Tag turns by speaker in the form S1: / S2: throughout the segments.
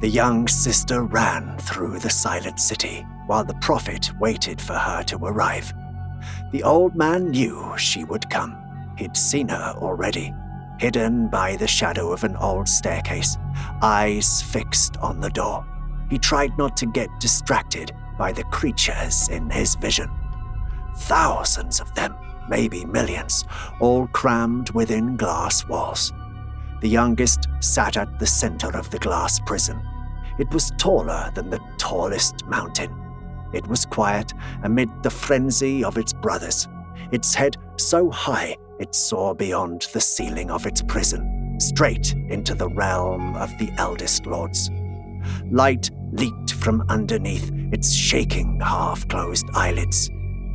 S1: The young sister ran through the silent city while the prophet waited for her to arrive. The old man knew she would come. He'd seen her already, hidden by the shadow of an old staircase, eyes fixed on the door. He tried not to get distracted by the creatures in his vision. Thousands of them, maybe millions, all crammed within glass walls. The youngest sat at the center of the glass prison. It was taller than the tallest mountain. It was quiet amid the frenzy of its brothers, its head so high it saw beyond the ceiling of its prison, straight into the realm of the eldest lords. Light leaked from underneath its shaking, half-closed eyelids.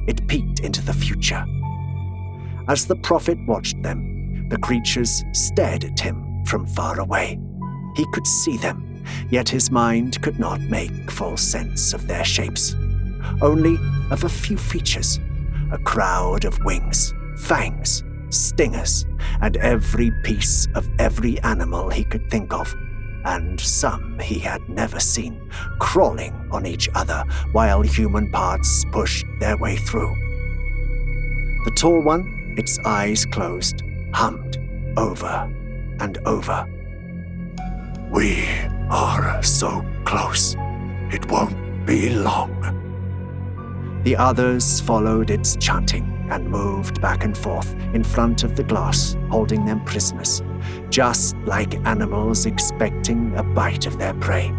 S1: It peeked into the future. As the prophet watched them, the creatures stared at him from far away. He could see them, yet his mind could not make full sense of their shapes. Only of a few features, a crowd of wings, fangs, stingers, and every piece of every animal he could think of, and some he had never seen, crawling on each other while human parts pushed their way through. The tall one, its eyes closed, hummed over and over. "We are so close. It won't be long." The others followed its chanting and moved back and forth in front of the glass, holding them prisoners, just like animals expecting a bite of their prey.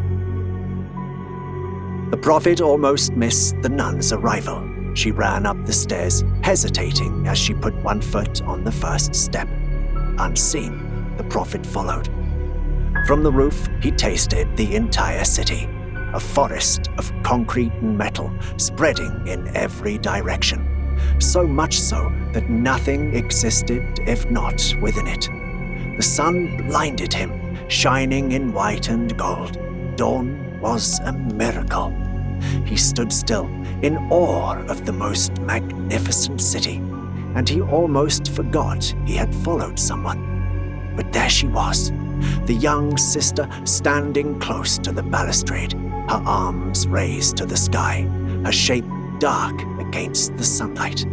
S1: The prophet almost missed the nun's arrival. She ran up the stairs, hesitating as she put one foot on the first step. Unseen, the prophet followed. From the roof, he tasted the entire city, a forest of concrete and metal spreading in every direction, so much so that nothing existed if not within it. The sun blinded him, shining in white and gold. Dawn was a miracle. He stood still, in awe of the most magnificent city, and he almost forgot he had followed someone. But there she was, the young sister standing close to the balustrade, her arms raised to the sky, her shape dark against the sunlight.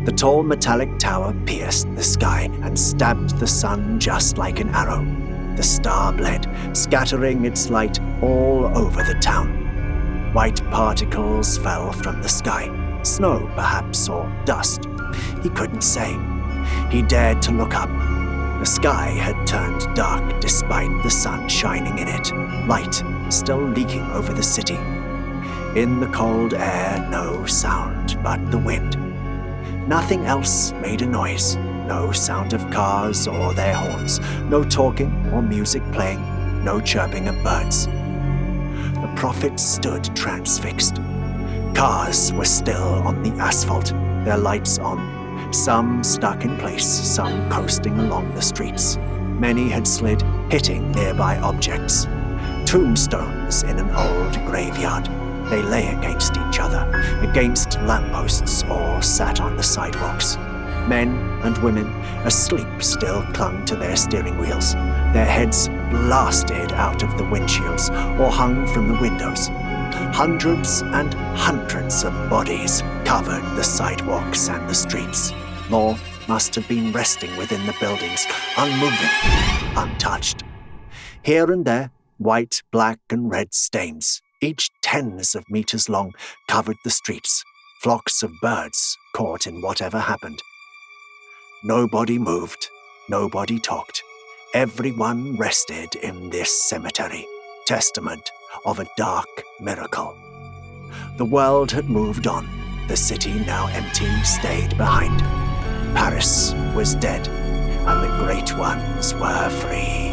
S1: The tall metallic tower pierced the sky and stabbed the sun just like an arrow. The star bled, scattering its light all over the town. White particles fell from the sky, snow perhaps, or dust. He couldn't say. He dared to look up. The sky had turned dark despite the sun shining in it, light still leaking over the city. In the cold air, no sound but the wind. Nothing else made a noise. No sound of cars or their horns, no talking or music playing, no chirping of birds. The prophet stood transfixed. Cars were still on the asphalt, their lights on, some stuck in place, some coasting along the streets. Many had slid, hitting nearby objects. Tombstones in an old graveyard. They lay against each other, against lampposts, or sat on the sidewalks. Men and women, asleep, still clung to their steering wheels, their heads blasted out of the windshields or hung from the windows. Hundreds and hundreds of bodies covered the sidewalks and the streets. More must have been resting within the buildings, unmoving, untouched. Here and there, white, black, and red stains, each tens of meters long, covered the streets. Flocks of birds caught in whatever happened. Nobody moved, nobody talked. Everyone rested in this cemetery, testament of a dark miracle. The world had moved on. The city, now empty, stayed behind. Paris was dead, and the great ones were free.